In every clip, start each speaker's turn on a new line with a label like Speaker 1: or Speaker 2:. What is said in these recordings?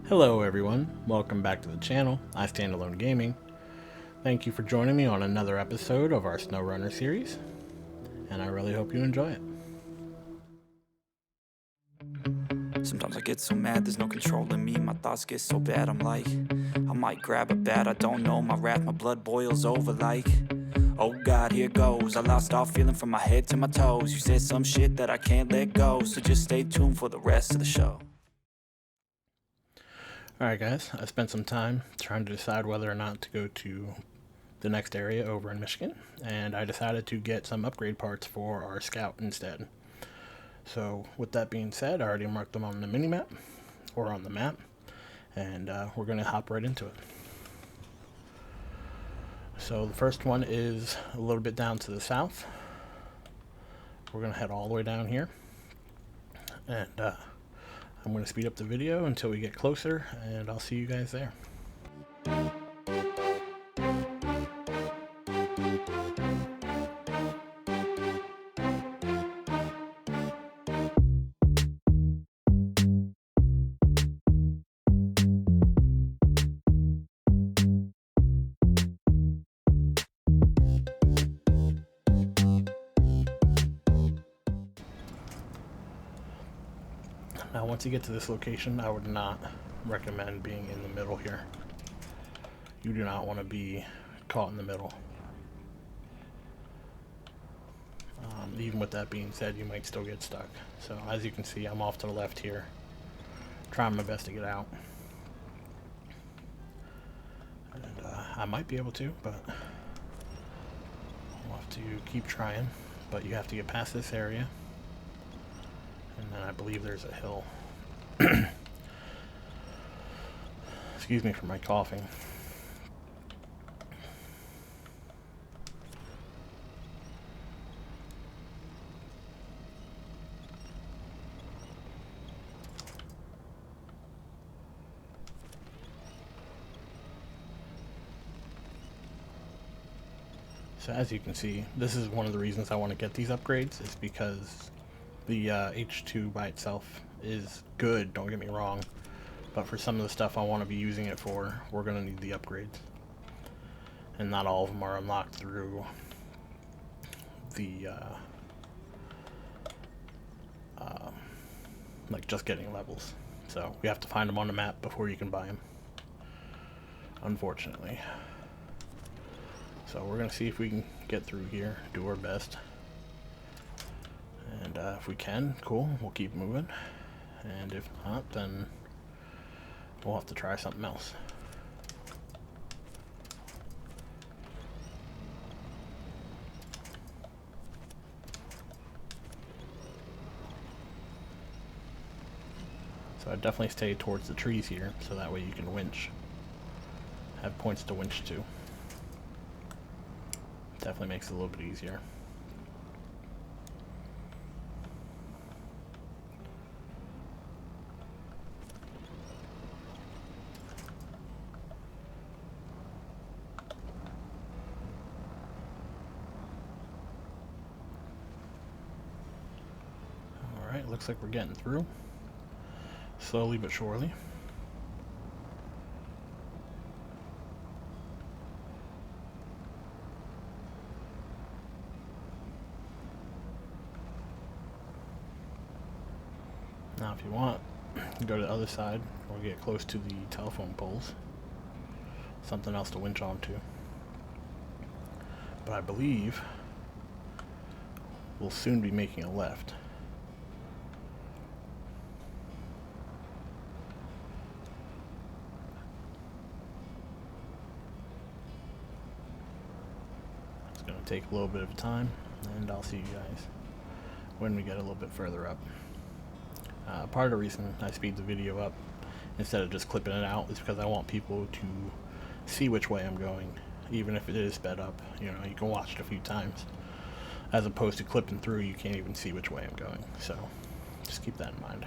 Speaker 1: Hello everyone, welcome back to the channel, iStandalone Gaming. Thank you for joining me on another episode of our SnowRunner series, and I really hope you enjoy it.
Speaker 2: Sometimes I get so mad, there's no controlling me. My thoughts get so bad, I'm like, I might grab a bat, I don't know. My wrath, my blood boils over like, oh God, here goes. I lost all feeling from my head to my toes. You said some shit that I can't let go, so just stay tuned for the rest of the show.
Speaker 1: Alright guys, I spent some time trying to decide whether or not to go to the next area over in Michigan, and I decided to get some upgrade parts for our Scout instead. So with that being said, I already marked them on the mini-map, or on the map, and we're going to hop right into it. So the first one is a little bit down to the south. We're going to head all the way down here, and I'm going to speed up the video until we get closer, and I'll see you guys there. Now once you get to this location, I would not recommend being in the middle here. You do not want to be caught in the middle. Even with that being said, you might still get stuck. So as you can see, I'm off to the left here, trying my best to get out. And I might be able to, but I'll have to keep trying. But you have to get past this area. And then I believe there's a hill. Excuse me for my coughing. So as you can see, this is one of the reasons I want to get these upgrades, is because the H2 by itself is good, don't get me wrong, but for some of the stuff I want to be using it for, we're going to need the upgrades. And not all of them are unlocked through the, like just getting levels. So we have to find them on the map before you can buy them, unfortunately. So we're going to see if we can get through here, do our best. And if we can, cool, we'll keep moving. And if not, then we'll have to try something else. So I definitely stay towards the trees here, so that way you can winch. Have points to winch to. Definitely makes it a little bit easier. Alright, looks like we're getting through. Slowly but surely. Now if you want, you can go to the other side or get close to the telephone poles. Something else to winch onto. But I believe we'll soon be making a left. It's going to take a little bit of time, and I'll see you guys when we get a little bit further up. Part of the reason I speed the video up instead of just clipping it out is because I want people to see which way I'm going, even if it is sped up. You know, you can watch it a few times, as opposed to clipping through, you can't even see which way I'm going. So just keep that in mind.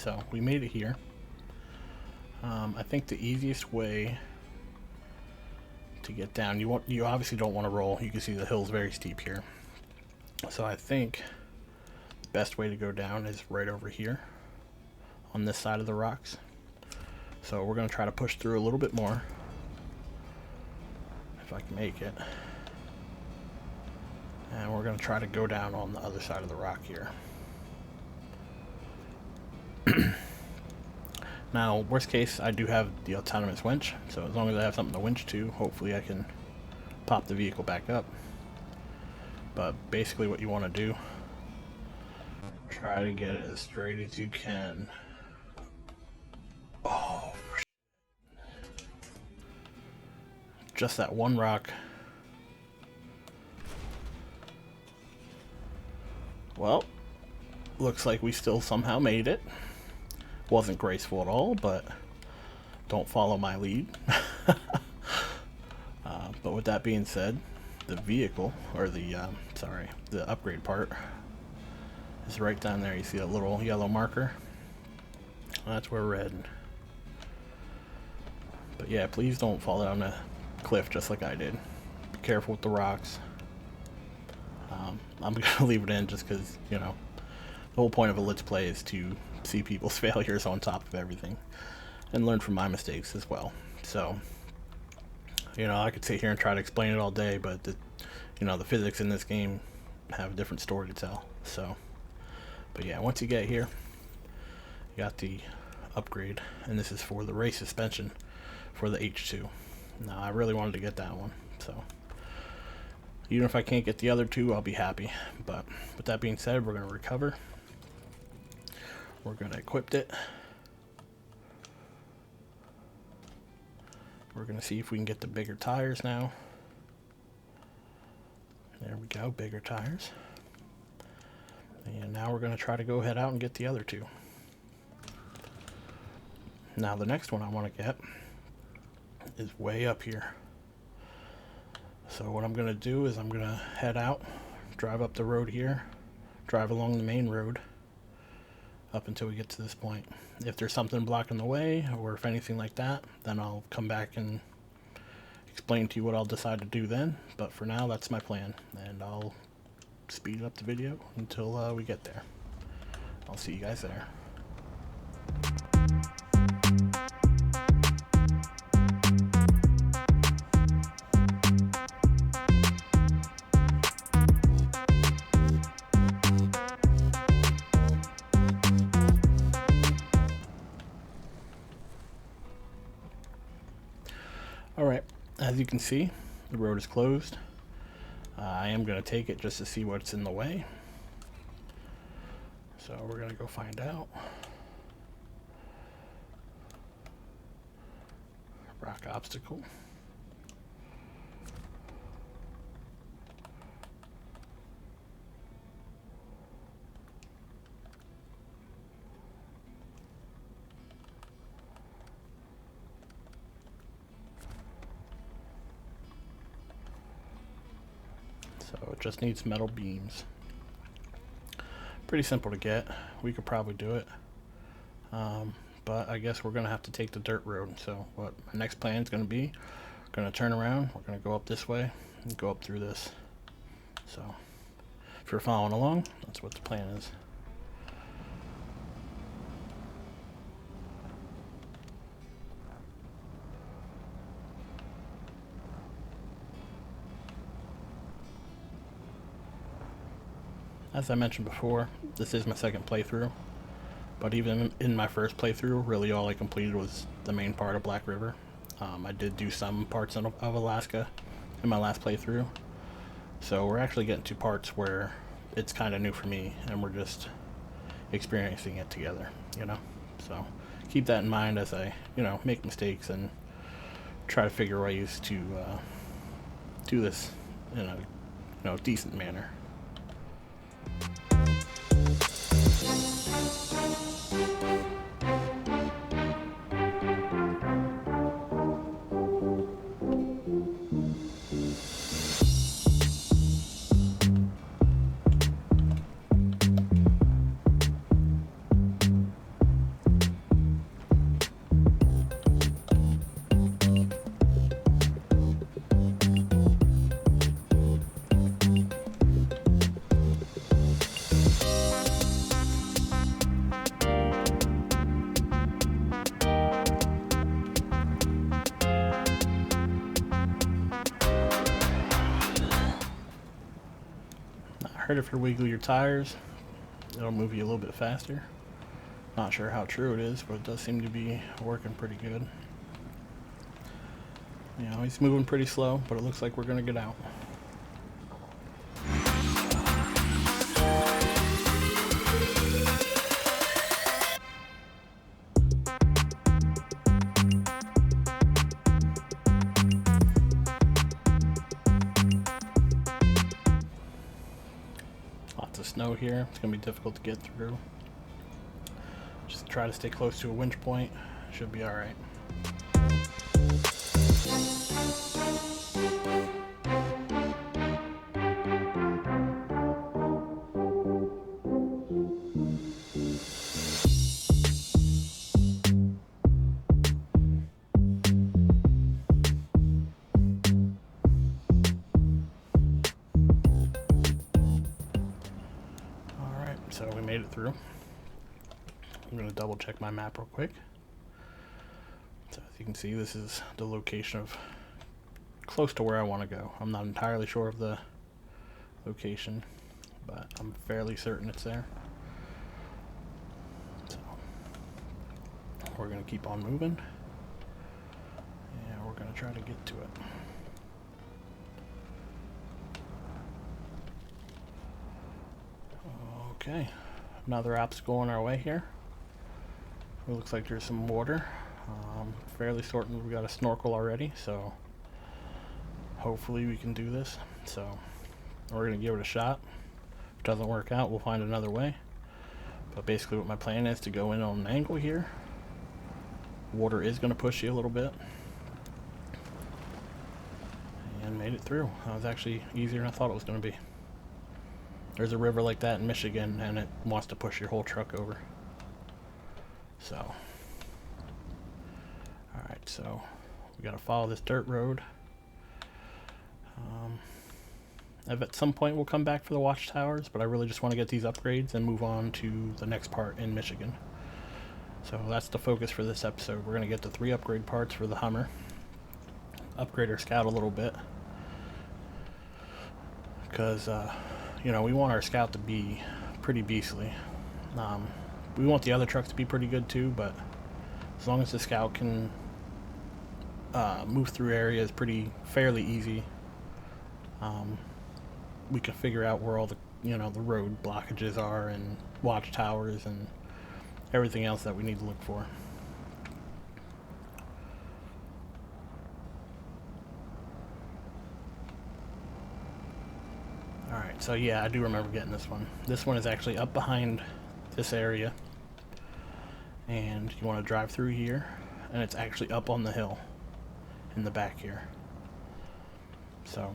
Speaker 1: So we made it here. I think the easiest way to get down, you obviously don't want to roll. You can see the hill's very steep here. So I think the best way to go down is right over here on this side of the rocks. So we're going to try to push through a little bit more, if I can make it. And we're going to try to go down on the other side of the rock here. Now, worst case, I do have the autonomous winch, so as long as I have something to winch to, hopefully I can pop the vehicle back up. But basically what you want to do, try to get it as straight as you can. Oh, just that one rock. Well, looks like we still somehow made it. Wasn't graceful at all, but don't follow my lead. But with that being said, the vehicle, or the upgrade part is right down there. You see that little yellow marker? That's where we're heading. But yeah, please don't fall down a cliff just like I did. Be careful with the rocks. I'm gonna leave it in just because, you know, the whole point of a Let's Play is to see people's failures on top of everything and learn from my mistakes as well. So, you know, I could sit here and try to explain it all day, but you know, the physics in this game have a different story to tell. So, but yeah, once you get here, you got the upgrade, and this is for the race suspension for the H2. Now, I really wanted to get that one, so even if I can't get the other two, I'll be happy. But with that being said, we're going to recover. We're going to equip it. We're going to see if we can get the bigger tires now. There we go, bigger tires. And now we're going to try to go head out and get the other two. Now the next one I want to get is way up here. So what I'm going to do is I'm going to head out, drive up the road here, drive along the main road up until we get to this point. If there's something blocking the way, or if anything like that, then I'll come back and explain to you what I'll decide to do then. But for now, that's my plan, and I'll speed up the video until we get there. I'll see you guys there. Alright, as you can see, the road is closed. I am going to take it just to see what's in the way. So we're going to go find out. Rock obstacle. So it just needs metal beams. Pretty simple to get. We could probably do it. But I guess we're going to have to take the dirt road. So what my next plan is going to be, we're going to turn around, we're going to go up this way and go up through this. So if you're following along, that's what the plan is. As I mentioned before, this is my second playthrough, but even in my first playthrough, really all I completed was the main part of Black River. I did do some parts of Alaska in my last playthrough, so we're actually getting to parts where it's kind of new for me, and we're just experiencing it together, you know? So keep that in mind as I, you know, make mistakes and try to figure ways to do this in a, you know, decent manner. heard if you wiggle your tires, it'll move you a little bit faster. Not sure how true it is, but it does seem to be working pretty good. You know, he's moving pretty slow, but it looks like we're going to get out. Lots of snow here. It's going to be difficult to get through. Just try to stay close to a winch point. Should be alright. Alright, so we made it through. I'm going to double check my map real quick. So as you can see, this is the location of close to where I want to go. I'm not entirely sure of the location, but I'm fairly certain it's there. So we're going to keep on moving, and we're going to try to get to it. Okay, another obstacle on our way here. It looks like there's some water. Fairly certain we got a snorkel already, so hopefully we can do this. So we're gonna give it a shot. If it doesn't work out, we'll find another way. But basically what my plan is to go in on an angle here. Water is gonna push you a little bit. And made it through. That was actually easier than I thought it was gonna be. There's a river like that in Michigan, and it wants to push your whole truck over. So, alright, so we gotta follow this dirt road. At some point we'll come back for the watchtowers, but I really just want to get these upgrades and move on to the next part in Michigan. So that's the focus for this episode. We're gonna get the 3 upgrade parts for the Hummer. Upgrade our Scout a little bit. Because, you know, we want our Scout to be pretty beastly. We want the other trucks to be pretty good too, but as long as the Scout can move through areas fairly easy, we can figure out where all the the road blockages are and watchtowers and everything else that we need to look for. Alright, so yeah, I do remember getting this one. This one is actually up behind this area, and you want to drive through here, and it's actually up on the hill in the back here. So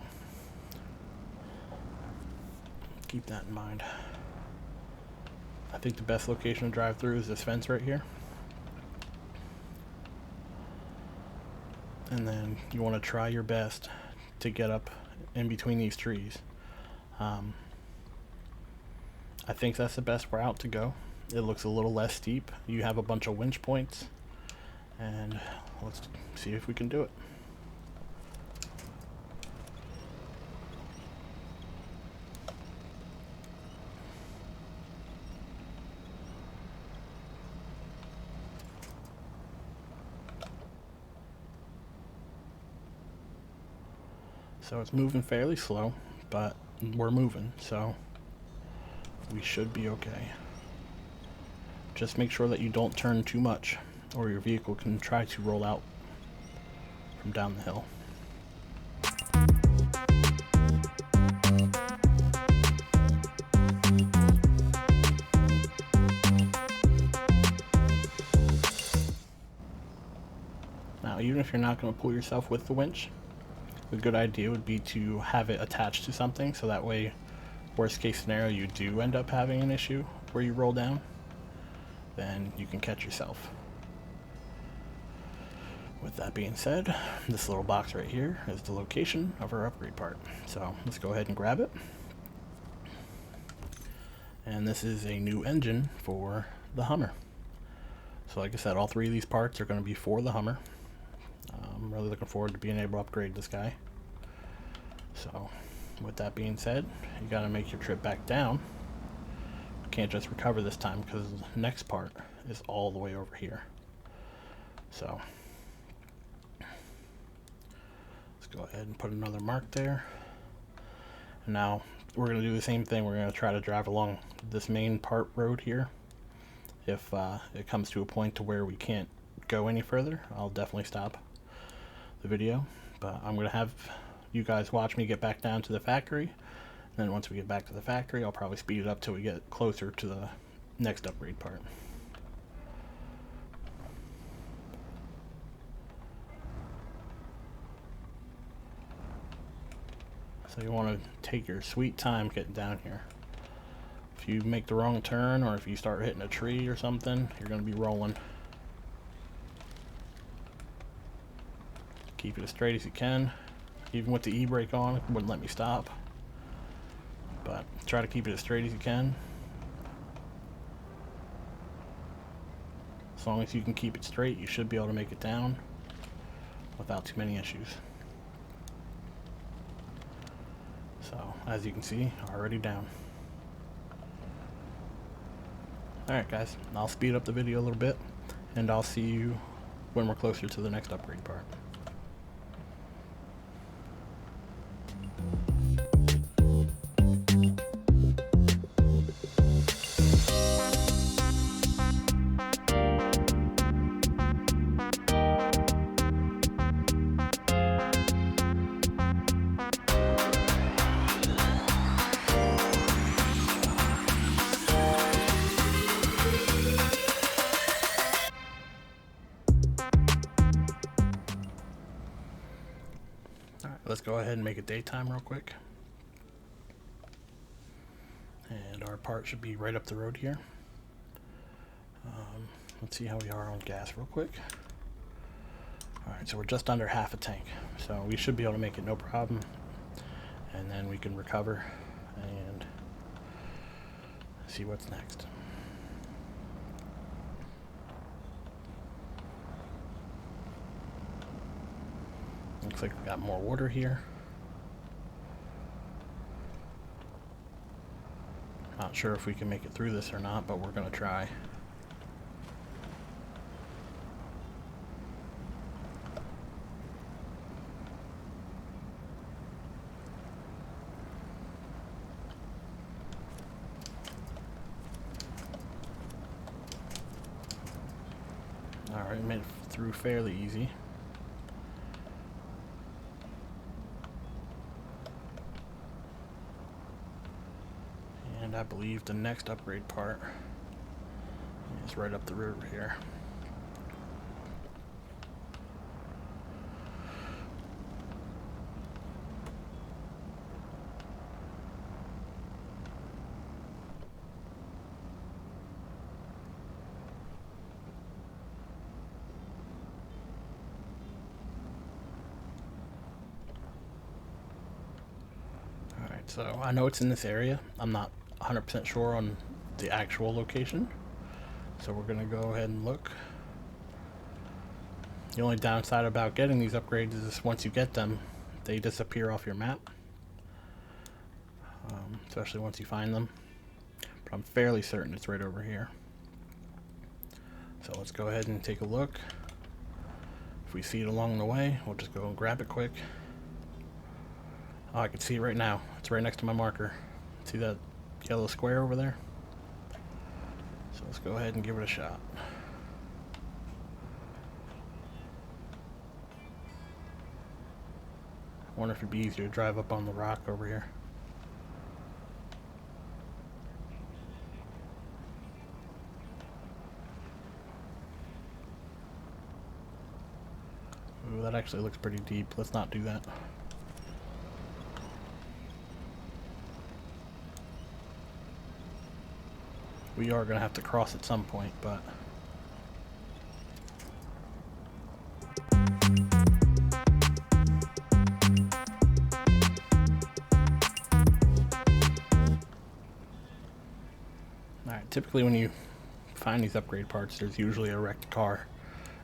Speaker 1: keep that in mind. I think the best location to drive through is this fence right here. And then you want to try your best to get up in between these trees. I think that's the best route to go. It looks a little less steep. You have a bunch of winch points, and let's see if we can do it. So it's moving fairly slow, but we're moving, so we should be okay. Just make sure that you don't turn too much, or your vehicle can try to roll out from down the hill. Now, even if you're not going to pull yourself with the winch, a good idea would be to have it attached to something, so that way, worst case scenario, you do end up having an issue where you roll down, then you can catch yourself. With that being said, this little box right here is the location of our upgrade part. So let's go ahead and grab it. And this is a new engine for the Hummer. So like I said, all 3 of these parts are going to be for the Hummer. I'm really looking forward to being able to upgrade this guy. So with that being said, you got to make your trip back down. You can't just recover this time because the next part is all the way over here. So let's go ahead and put another mark there. And now we're going to do the same thing. We're going to try to drive along this main part road here. If it comes to a point to where we can't go any further, I'll definitely stop the video. But I'm going to have you guys watch me get back down to the factory. And then once we get back to the factory, I'll probably speed it up till we get closer to the next upgrade part. So you want to take your sweet time getting down here. If you make the wrong turn, or if you start hitting a tree or something, you're going to be rolling. Keep it as straight as you can. Even with the e-brake on, it wouldn't let me stop. But try to keep it as straight as you can. As long as you can keep it straight, you should be able to make it down without too many issues. So, as you can see, already down. Alright guys, I'll speed up the video a little bit, and I'll see you when we're closer to the next upgrade part. Alright, let's go ahead and make it daytime real quick. And our part should be right up the road here. Let's see how we are on gas real quick. Alright, so we're just under half a tank. So we should be able to make it no problem. And then we can recover and see what's next. Looks like we got more water here. Not sure if we can make it through this or not, but we're gonna try. Alright, made it through fairly easy. And I believe the next upgrade part is right up the river here. Alright, so I know it's in this area. I'm not 100% sure on the actual location, so we're gonna go ahead and look. The only downside about getting these upgrades is once you get them, they disappear off your map, especially once you find them. But I'm fairly certain it's right over here. So let's go ahead and take a look. If we see it along the way, we'll just go and grab it quick. Oh, I can see it right now. It's right next to my marker. See that yellow square over there? So let's go ahead and give it a shot. I wonder if it'd be easier to drive up on the rock over here. Ooh, that actually looks pretty deep. Let's not do that. We are going to have to cross at some point, but... Alright, typically when you find these upgrade parts, there's usually a wrecked car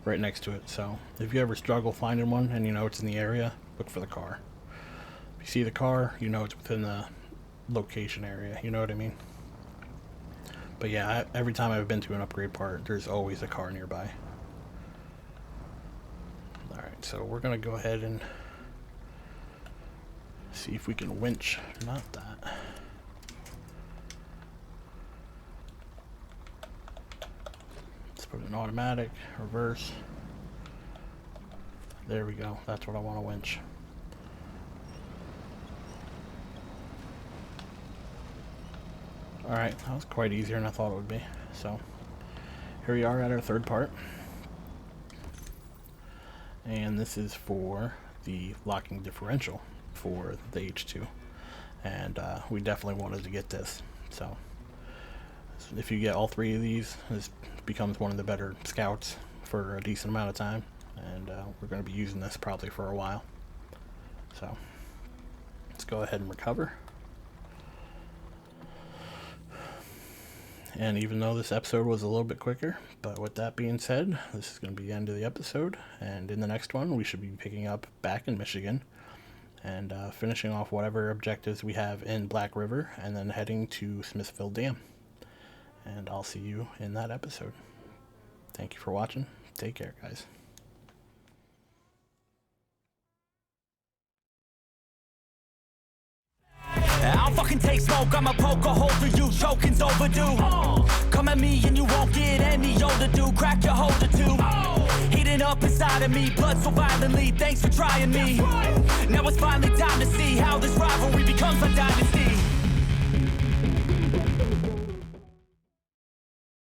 Speaker 1: right next to it. So if you ever struggle finding one and you know it's in the area, look for the car. you see the car, you know it's within the location area, you know what I mean? But yeah, every time I've been to an upgrade part, there's always a car nearby. Alright, so we're gonna go ahead and see if we can winch. Not that. Let's put it in automatic, reverse. There we go. That's what I want to winch. Alright, that was quite easier than I thought it would be. So, here we are at our third part. And this is for the locking differential for the H2. And we definitely wanted to get this. So, if you get all three of these, this becomes one of the better scouts for a decent amount of time. And we're going to be using this probably for a while. So, let's go ahead and recover. And even though this episode was a little bit quicker, but with that being said, this is going to be the end of the episode. And in the next one, we should be picking up back in Michigan and finishing off whatever objectives we have in Black River and then heading to Smithville Dam. And I'll see you in that episode. Thank you for watching. Take care, guys.
Speaker 2: I'll fucking take smoke, I'ma poke a hole through you, choking's overdue. Come at me and you won't get any older, dude. Crack your holder too. Heating up inside of me, blood so violently, thanks for trying me. Now it's finally time to see how this rivalry becomes undone.